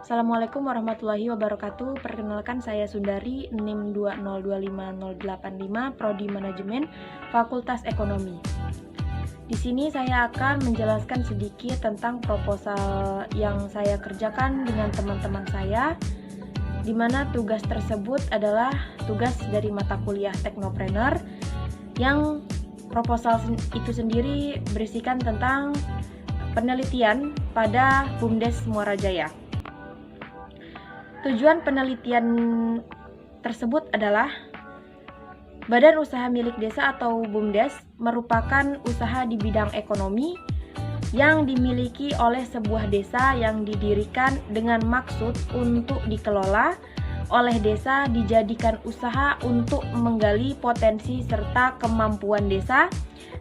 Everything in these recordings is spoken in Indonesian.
Assalamualaikum warahmatullahi wabarakatuh. Perkenalkan saya Sundari, NIM 2025085, Prodi Manajemen, Fakultas Ekonomi. Di sini saya akan menjelaskan sedikit tentang proposal yang saya kerjakan dengan teman-teman saya, di mana tugas tersebut adalah tugas dari mata kuliah Teknopreneur, yang proposal itu sendiri berisikan tentang penelitian pada BUMDes Muara Jaya. Tujuan penelitian tersebut adalah Badan Usaha Milik Desa atau BUMDes merupakan usaha di bidang ekonomi yang dimiliki oleh sebuah desa yang didirikan dengan maksud untuk dikelola oleh desa, dijadikan usaha untuk menggali potensi serta kemampuan desa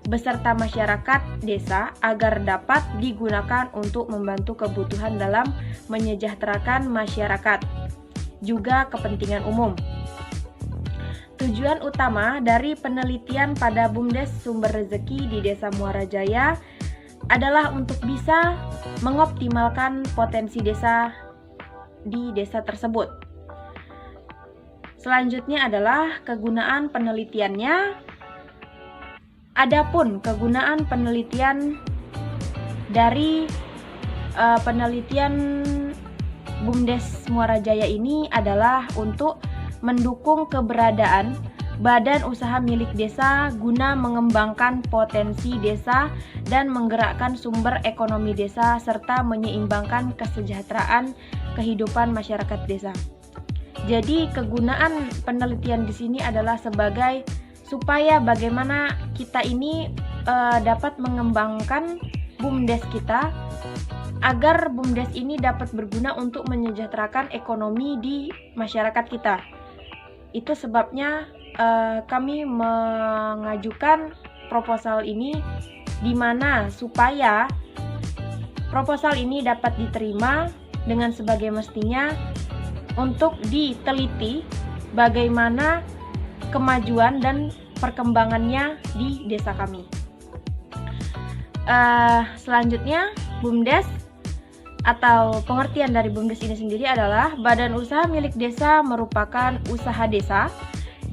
beserta masyarakat desa agar dapat digunakan untuk membantu kebutuhan dalam menyejahterakan masyarakat, juga kepentingan umum. Tujuan utama dari penelitian pada BUMDes Sumber Rezeki di Desa Muara Jaya adalah untuk bisa mengoptimalkan potensi desa di desa tersebut. Selanjutnya adalah kegunaan penelitiannya. Adapun kegunaan penelitian dari penelitian BUMDes Muara Jaya ini adalah untuk mendukung keberadaan badan usaha milik desa guna mengembangkan potensi desa dan menggerakkan sumber ekonomi desa serta menyeimbangkan kesejahteraan kehidupan masyarakat desa. Jadi kegunaan penelitian di sini adalah sebagai supaya bagaimana kita ini dapat mengembangkan BUMDes kita agar BUMDes ini dapat berguna untuk menyejahterakan ekonomi di masyarakat kita. Itu sebabnya kami mengajukan proposal ini, di mana supaya proposal ini dapat diterima dengan sebagai mestinya untuk diteliti bagaimana kemajuan dan perkembangannya di desa kami. Selanjutnya, BUMDes atau pengertian dari BUMDes ini sendiri adalah badan usaha milik desa merupakan usaha desa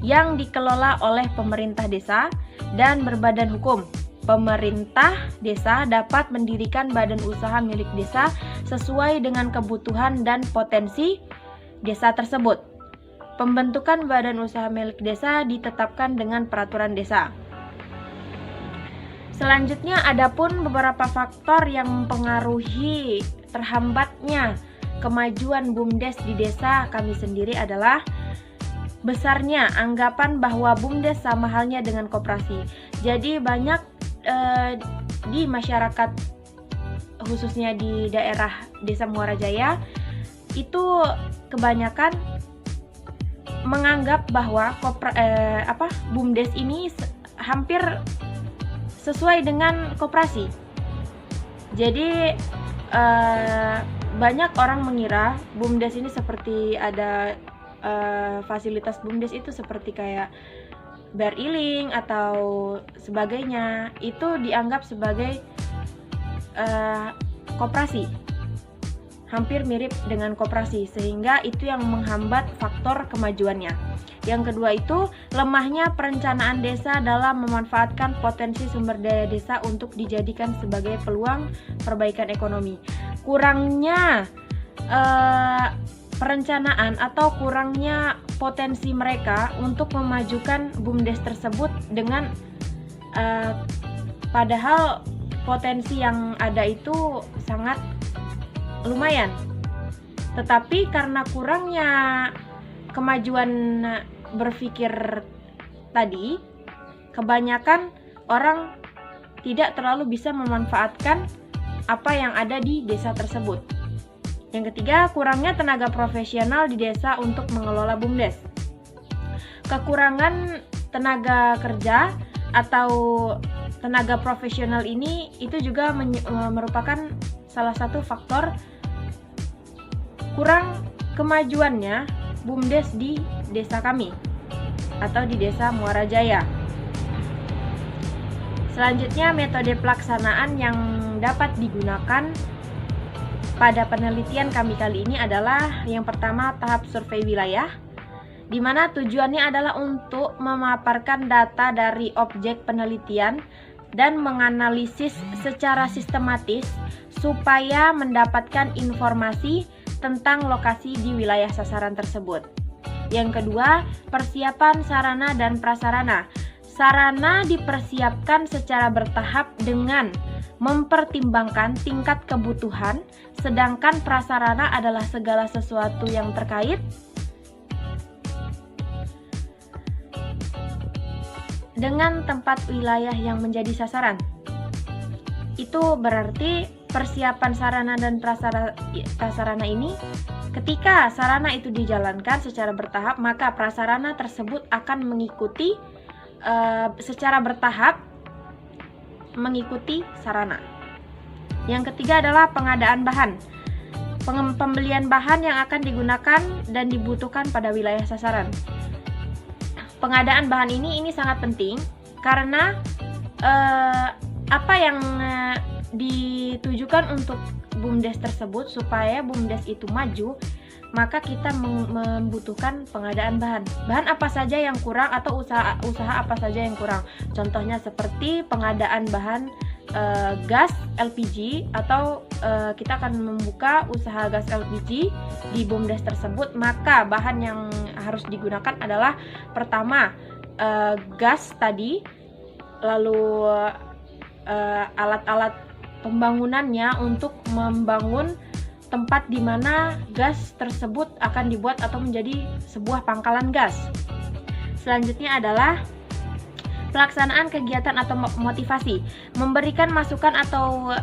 yang dikelola oleh pemerintah desa dan berbadan hukum. Pemerintah desa dapat mendirikan badan usaha milik desa sesuai dengan kebutuhan dan potensi desa tersebut. Pembentukan badan usaha milik desa ditetapkan dengan peraturan desa. Selanjutnya, adapun beberapa faktor yang mempengaruhi terhambatnya kemajuan BUMDes di desa kami sendiri adalah besarnya anggapan bahwa BUMDes sama halnya dengan koperasi. Jadi banyak di masyarakat, khususnya di daerah Desa Muara Jaya, itu kebanyakan menganggap bahwa BUMDes ini hampir sesuai dengan koperasi. Jadi banyak orang mengira BUMDes ini seperti ada fasilitas BUMDes itu seperti kayak BRI atau sebagainya, itu dianggap sebagai koperasi, hampir mirip dengan koperasi, sehingga itu yang menghambat faktor kemajuannya. Yang kedua itu lemahnya perencanaan desa dalam memanfaatkan potensi sumber daya desa untuk dijadikan sebagai peluang perbaikan ekonomi. Kurangnya perencanaan atau kurangnya potensi mereka untuk memajukan BUMDes tersebut dengan padahal potensi yang ada itu sangat lumayan, tetapi karena kurangnya kemajuan berpikir tadi, kebanyakan orang tidak terlalu bisa memanfaatkan apa yang ada di desa tersebut. Yang ketiga, kurangnya tenaga profesional di desa untuk mengelola BUMDes. Kekurangan tenaga kerja atau tenaga profesional ini itu juga merupakan salah satu faktor kurang kemajuannya BUMDes di desa kami atau di Desa Muara Jaya. Selanjutnya, metode pelaksanaan yang dapat digunakan pada penelitian kami kali ini adalah yang pertama tahap survei wilayah, di mana tujuannya adalah untuk memaparkan data dari objek penelitian dan menganalisis secara sistematis supaya mendapatkan informasi tentang lokasi di wilayah sasaran tersebut. Yang kedua, persiapan sarana dan prasarana. Sarana dipersiapkan secara bertahap dengan mempertimbangkan tingkat kebutuhan, sedangkan prasarana adalah segala sesuatu yang terkait dengan tempat wilayah yang menjadi sasaran. Itu berarti persiapan sarana dan prasarana ini, ketika sarana itu dijalankan secara bertahap, maka prasarana tersebut akan mengikuti secara bertahap mengikuti sarana. Yang ketiga adalah pengadaan bahan. Pembelian bahan yang akan digunakan dan dibutuhkan pada wilayah sasaran. Pengadaan bahan ini sangat penting karena apa yang ditujukan untuk BUMDes tersebut supaya BUMDes itu maju, maka kita membutuhkan pengadaan bahan. Bahan apa saja yang kurang atau usaha apa saja yang kurang. Contohnya seperti pengadaan bahan gas LPG atau kita akan membuka usaha gas LPG di BUMDes tersebut, maka bahan yang harus digunakan adalah pertama gas tadi, lalu alat-alat pembangunannya untuk membangun tempat di mana gas tersebut akan dibuat atau menjadi sebuah pangkalan gas. Selanjutnya adalah pelaksanaan kegiatan atau motivasi, memberikan masukan atau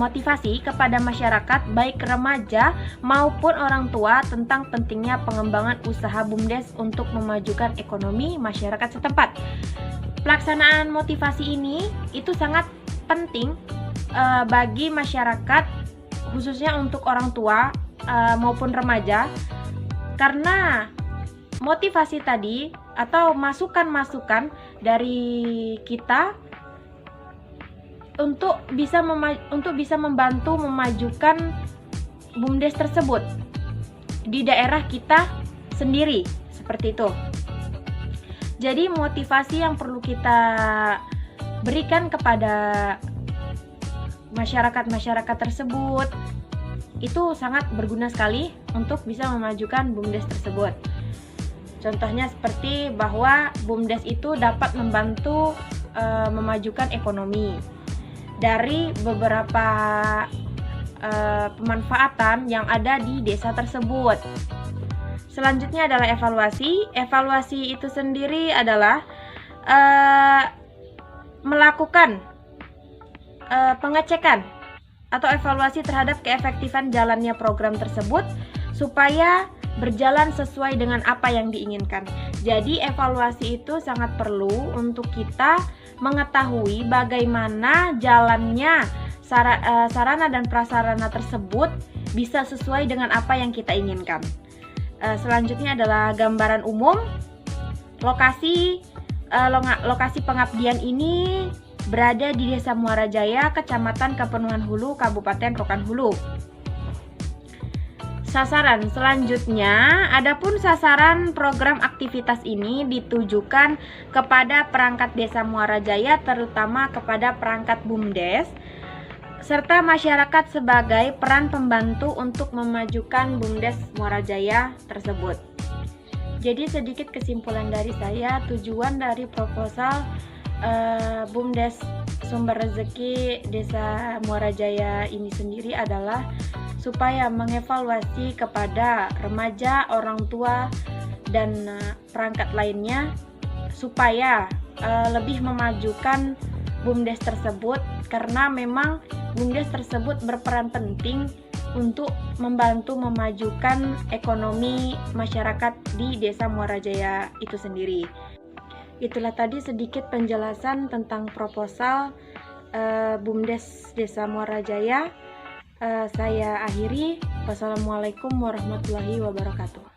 motivasi kepada masyarakat baik remaja maupun orang tua tentang pentingnya pengembangan usaha BUMDes untuk memajukan ekonomi masyarakat setempat. Pelaksanaan motivasi ini itu sangat penting bagi masyarakat, khususnya untuk orang tua maupun remaja, karena motivasi tadi atau masukan-masukan dari kita untuk bisa membantu memajukan BUMDes tersebut di daerah kita sendiri, seperti itu. Jadi motivasi yang perlu kita berikan kepada masyarakat tersebut itu sangat berguna sekali untuk bisa memajukan BUMDes tersebut. Contohnya seperti bahwa BUMDes itu dapat membantu memajukan ekonomi dari beberapa pemanfaatan yang ada di desa tersebut. Selanjutnya adalah evaluasi. Evaluasi itu sendiri adalah melakukan pengecekan atau evaluasi terhadap keefektifan jalannya program tersebut supaya berjalan sesuai dengan apa yang diinginkan. Jadi evaluasi itu sangat perlu untuk kita mengetahui bagaimana jalannya sarana dan prasarana tersebut bisa sesuai dengan apa yang kita inginkan. Selanjutnya adalah gambaran umum. Lokasi pengabdian ini berada di Desa Muara Jaya, Kecamatan Kepenuhan Hulu, Kabupaten Rokan Hulu. Sasaran selanjutnya, adapun sasaran program aktivitas ini ditujukan kepada perangkat Desa Muara Jaya, terutama kepada perangkat BUMDes serta masyarakat sebagai peran pembantu untuk memajukan BUMDes Muara Jaya tersebut. Jadi sedikit kesimpulan dari saya, tujuan dari proposal BUMDes Sumber Rezeki Desa Muara Jaya ini sendiri adalah supaya mengevaluasi kepada remaja, orang tua, dan perangkat lainnya supaya lebih memajukan BUMDes tersebut, karena memang BUMDes tersebut berperan penting untuk membantu memajukan ekonomi masyarakat di Desa Muara Jaya itu sendiri. Itulah tadi sedikit penjelasan tentang proposal BUMDes Desa Muara Jaya. Saya akhiri. Wassalamualaikum warahmatullahi wabarakatuh.